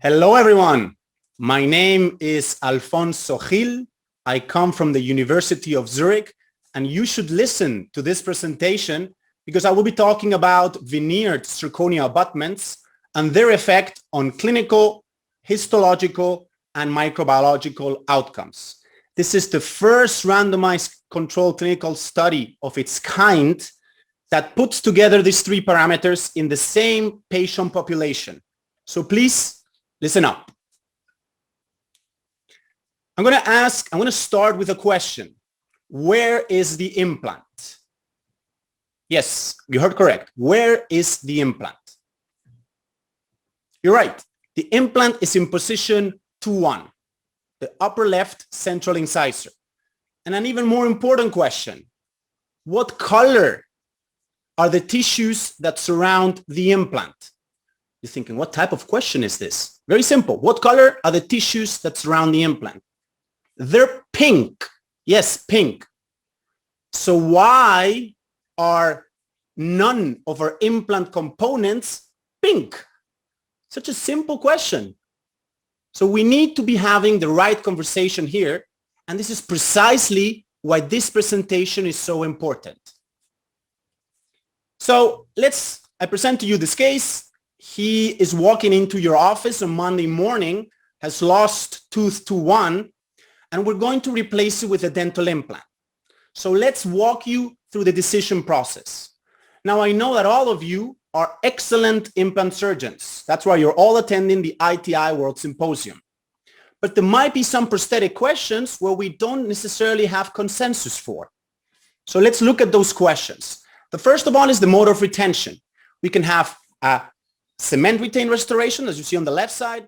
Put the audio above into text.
Hello, everyone. My name is Alfonso Gil. I come from the University of Zurich, and you should listen to this presentation because I will be talking about veneered zirconia abutments and their effect on clinical, histological, and microbiological outcomes. This is the first randomized controlled clinical study of its kind that puts together these three parameters in the same patient population. So please listen up. I'm going to start with a question. Where is the implant? Yes, you heard correct. Where is the implant? You're right. The implant is in position 2-1, the upper left central incisor. And an even more important question, what color are the tissues that surround the implant? You're thinking, what type of question is this? Very simple. What color are the tissues that surround the implant? They're pink. Yes, pink. So why are none of our implant components pink? Such a simple question. So we need to be having the right conversation here. And this is precisely why this presentation is so important. So I present to you this case. He is walking into your office on Monday morning, has lost tooth 2-1, and we're going to replace it with a dental implant. So let's walk you through the decision process. Now, I know that all of you are excellent implant surgeons. That's why you're all attending the ITI World Symposium. But there might be some prosthetic questions where we don't necessarily have consensus for. So let's look at those questions. The first of all is the mode of retention. We can have a cement retained restoration, as you see on the left side,